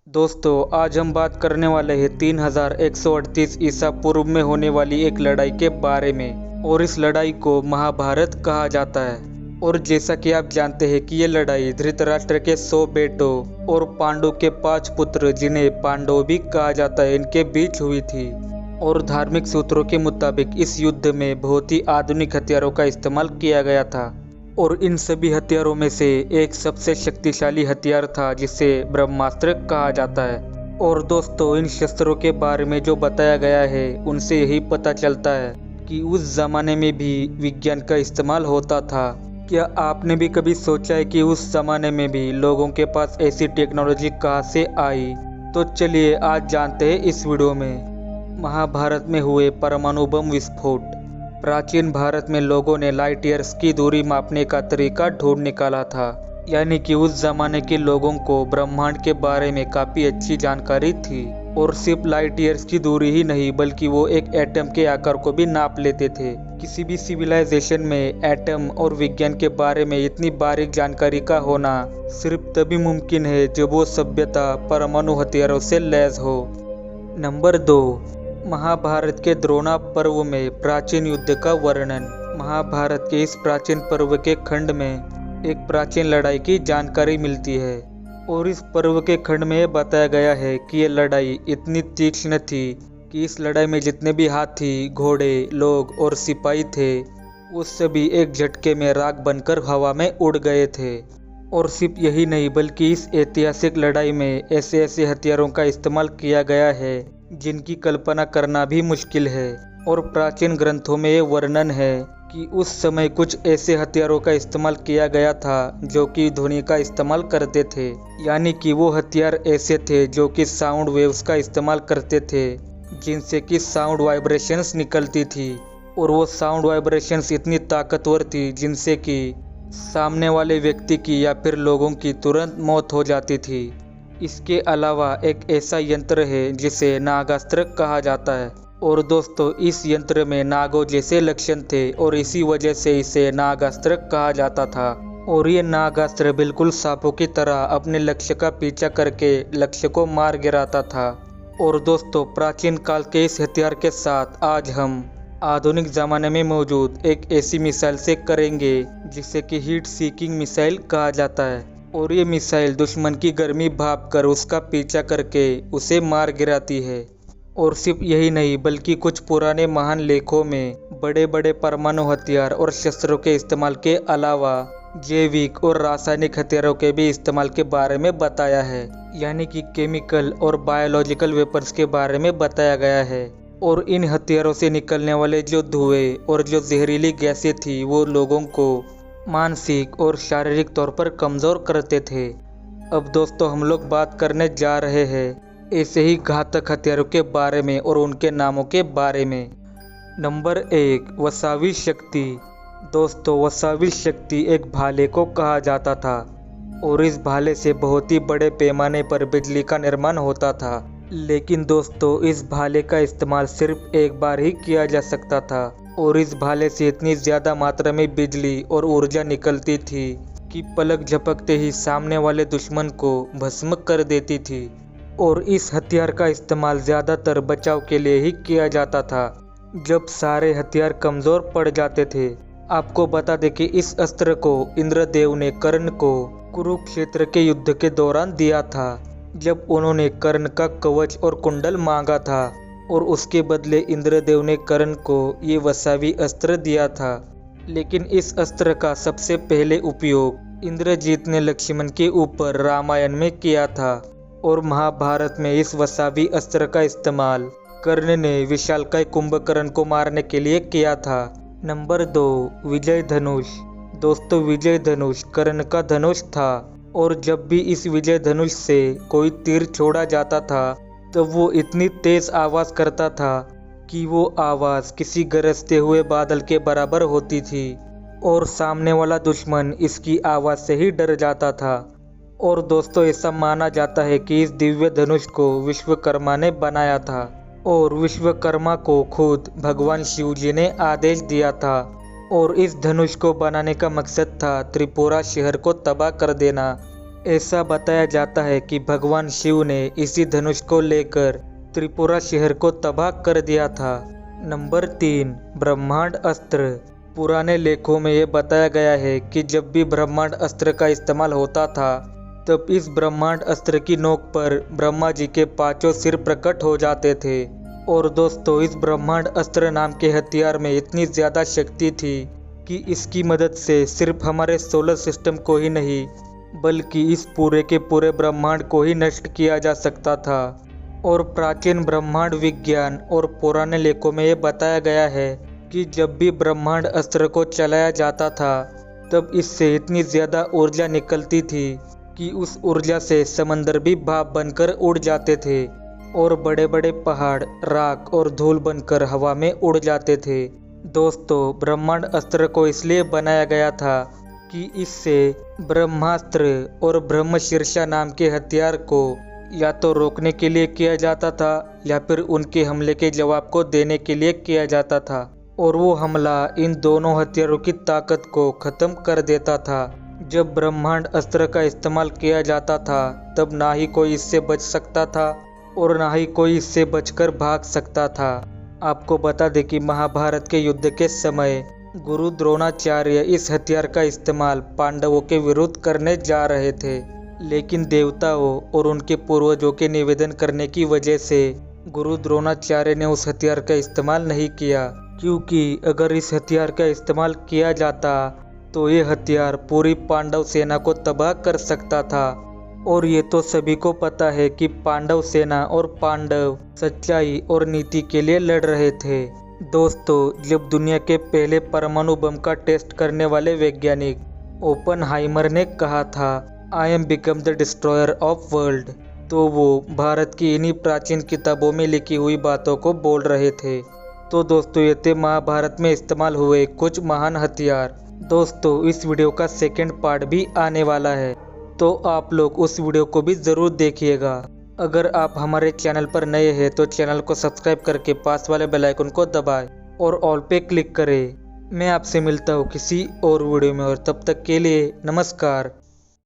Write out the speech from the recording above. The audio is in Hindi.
दोस्तों आज हम बात करने वाले हैं 3138 ईसा पूर्व में होने वाली एक लड़ाई के बारे में। और इस लड़ाई को महाभारत कहा जाता है। और जैसा कि आप जानते हैं कि ये लड़ाई धृतराष्ट्र के 100 बेटों और पांडु के 5 पुत्र जिन्हें पांडव भी कहा जाता है इनके बीच हुई थी। और धार्मिक सूत्रों के मुताबिक इस युद्ध में बहुत ही आधुनिक हथियारों का इस्तेमाल किया गया था। और इन सभी हथियारों में से एक सबसे शक्तिशाली हथियार था जिसे ब्रह्मास्त्र कहा जाता है। और दोस्तों इन शस्त्रों के बारे में जो बताया गया है उनसे यही पता चलता है कि उस जमाने में भी विज्ञान का इस्तेमाल होता था। क्या आपने भी कभी सोचा है कि उस जमाने में भी लोगों के पास ऐसी टेक्नोलॉजी कहाँ से आई? तो चलिए आज जानते हैं इस वीडियो में। महाभारत में हुए परमाणु बम विस्फोट। प्राचीन भारत में लोगों ने लाइट ईयर्स की दूरी मापने का तरीका ढूंढ निकाला था। यानी कि उस जमाने के लोगों को ब्रह्मांड के बारे में काफ़ी अच्छी जानकारी थी। और सिर्फ लाइट ईयर्स की दूरी ही नहीं बल्कि वो एक एटम के आकार को भी नाप लेते थे। किसी भी सिविलाइजेशन में एटम और विज्ञान के बारे में इतनी बारीक जानकारी का होना सिर्फ तभी मुमकिन है जब वो सभ्यता परमाणु हथियारों से लैस हो। नंबर 2, महाभारत के द्रोणा पर्व में प्राचीन युद्ध का वर्णन। महाभारत के इस प्राचीन पर्व के खंड में एक प्राचीन लड़ाई की जानकारी मिलती है। और इस पर्व के खंड में यह बताया गया है कि यह लड़ाई इतनी तीक्ष्ण थी कि इस लड़ाई में जितने भी हाथी, घोड़े, लोग और सिपाही थे वो सभी एक झटके में राख बनकर हवा में उड़ गए थे। और सिर्फ यही नहीं बल्कि इस ऐतिहासिक लड़ाई में ऐसे ऐसे हथियारों का इस्तेमाल किया गया है जिनकी कल्पना करना भी मुश्किल है। और प्राचीन ग्रंथों में ये वर्णन है कि उस समय कुछ ऐसे हथियारों का इस्तेमाल किया गया था जो कि ध्वनि का इस्तेमाल करते थे। यानी कि वो हथियार ऐसे थे जो कि साउंड वेव्स का इस्तेमाल करते थे जिनसे कि साउंड वाइब्रेशंस निकलती थी। और वो साउंड वाइब्रेशंस इतनी ताकतवर थी जिनसे कि सामने वाले व्यक्ति की या फिर लोगों की तुरंत मौत हो जाती थी। इसके अलावा एक ऐसा यंत्र है जिसे नागास्त्र कहा जाता है। और दोस्तों इस यंत्र में नागों जैसे लक्षण थे और इसी वजह से इसे नागास्त्र कहा जाता था। और ये नागास्त्र बिल्कुल सांपों की तरह अपने लक्ष्य का पीछा करके लक्ष्य को मार गिराता था। और दोस्तों प्राचीन काल के इस हथियार के साथ आज हम आधुनिक ज़माने में मौजूद एक ऐसी मिसाइल से करेंगे जिसे कि हीट सीकिंग मिसाइल कहा जाता है। और ये मिसाइल दुश्मन की गर्मी भाप कर उसका पीछा करके उसे मार गिराती है। और सिर्फ यही नहीं बल्कि कुछ पुराने महान लेखों में बड़े बड़े परमाणु हथियार और शस्त्रों के इस्तेमाल के अलावा जैविक और रासायनिक हथियारों के भी इस्तेमाल के बारे में बताया है। यानी कि केमिकल और बायोलॉजिकल वेपन्स के बारे में बताया गया है। और इन हथियारों से निकलने वाले जो धुएं और जो जहरीली गैसें थी वो लोगों को मानसिक और शारीरिक तौर पर कमज़ोर करते थे। अब दोस्तों हम लोग बात करने जा रहे हैं ऐसे ही घातक हथियारों के बारे में और उनके नामों के बारे में। नंबर 1, वसावी शक्ति। दोस्तों वसावी शक्ति एक भाले को कहा जाता था। और इस भाले से बहुत ही बड़े पैमाने पर बिजली का निर्माण होता था। लेकिन दोस्तों इस भाले का इस्तेमाल सिर्फ एक बार ही किया जा सकता था। और इस भाले से इतनी ज़्यादा मात्रा में बिजली और ऊर्जा निकलती थी कि पलक झपकते ही सामने वाले दुश्मन को भस्म कर देती थी। और इस हथियार का इस्तेमाल ज़्यादातर बचाव के लिए ही किया जाता था जब सारे हथियार कमज़ोर पड़ जाते थे। आपको बता दें कि इस अस्त्र को इंद्रदेव ने कर्ण को कुरुक्षेत्र के युद्ध के दौरान दिया था जब उन्होंने कर्ण का कवच और कुंडल मांगा था। और उसके बदले इंद्रदेव ने कर्ण को ये वसावी अस्त्र दिया था। लेकिन इस अस्त्र का सबसे पहले उपयोग इंद्रजीत ने लक्ष्मण के ऊपर रामायण में किया था। और महाभारत में इस वसावी अस्त्र का इस्तेमाल कर्ण ने विशालकाय कुंभकर्ण को मारने के लिए किया था। नंबर 2, विजय धनुष। दोस्तों विजय धनुष कर्ण का धनुष था। और जब भी इस विजय धनुष से कोई तीर छोड़ा जाता था तो वो इतनी तेज आवाज़ करता था कि वो आवाज़ किसी गरजते हुए बादल के बराबर होती थी। और सामने वाला दुश्मन इसकी आवाज़ से ही डर जाता था। और दोस्तों ऐसा माना जाता है कि इस दिव्य धनुष को विश्वकर्मा ने बनाया था। और विश्वकर्मा को खुद भगवान शिव जी ने आदेश दिया था। और इस धनुष को बनाने का मकसद था त्रिपुरा शहर को तबाह कर देना। ऐसा बताया जाता है कि भगवान शिव ने इसी धनुष को लेकर त्रिपुरा शहर को तबाह कर दिया था। नंबर 3, ब्रह्मांड अस्त्र। पुराने लेखों में ये बताया गया है कि जब भी ब्रह्मांड अस्त्र का इस्तेमाल होता था तब इस ब्रह्मांड अस्त्र की नोक पर ब्रह्मा जी के 5 सिर प्रकट हो जाते थे। और दोस्तों, इस ब्रह्मांड अस्त्र नाम के हथियार में इतनी ज़्यादा शक्ति थी कि इसकी मदद से सिर्फ हमारे सोलर सिस्टम को ही नहीं बल्कि इस पूरे के पूरे ब्रह्मांड को ही नष्ट किया जा सकता था। और प्राचीन ब्रह्मांड विज्ञान और पुराने लेखों में ये बताया गया है कि जब भी ब्रह्मांड अस्त्र को चलाया जाता था तब इससे इतनी ज़्यादा ऊर्जा निकलती थी कि उस ऊर्जा से समंदर भी भाप बनकर उड़ जाते थे और बड़े बड़े पहाड़ राख और धूल बनकर हवा में उड़ जाते थे। दोस्तों, ब्रह्मांड अस्त्र को इसलिए बनाया गया था कि इससे ब्रह्मास्त्र और ब्रह्मशीर्षा नाम के हथियार को या तो रोकने के लिए किया जाता था या फिर उनके हमले के जवाब को देने के लिए किया जाता था। और वो हमला इन दोनों हथियारों की ताकत को ख़त्म कर देता था। जब ब्रह्मांड अस्त्र का इस्तेमाल किया जाता था तब ना ही कोई इससे बच सकता था और ना ही कोई इससे बचकर भाग सकता था। आपको बता दें कि महाभारत के युद्ध के समय गुरु द्रोणाचार्य इस हथियार का इस्तेमाल पांडवों के विरुद्ध करने जा रहे थे, लेकिन देवताओं और उनके पूर्वजों के निवेदन करने की वजह से गुरु द्रोणाचार्य ने उस हथियार का इस्तेमाल नहीं किया, क्योंकि अगर इस हथियार का इस्तेमाल किया जाता तो ये हथियार पूरी पांडव सेना को तबाह कर सकता था। और ये तो सभी को पता है कि पांडव सेना और पांडव सच्चाई और नीति के लिए लड़ रहे थे। दोस्तों, जब दुनिया के पहले परमाणु बम का टेस्ट करने वाले वैज्ञानिक ओपनहाइमर ने कहा था I am become the destroyer of world, तो वो भारत की इन्हीं प्राचीन किताबों में लिखी हुई बातों को बोल रहे थे। तो दोस्तों, ये थे महाभारत में इस्तेमाल हुए कुछ महान हथियार। दोस्तों, इस वीडियो का सेकंड पार्ट भी आने वाला है, तो आप लोग उस वीडियो को भी ज़रूर देखिएगा। अगर आप हमारे चैनल पर नए हैं तो चैनल को सब्सक्राइब करके पास वाले बेल आइकन को दबाएं और ऑल पे क्लिक करें। मैं आपसे मिलता हूँ किसी और वीडियो में, और तब तक के लिए नमस्कार।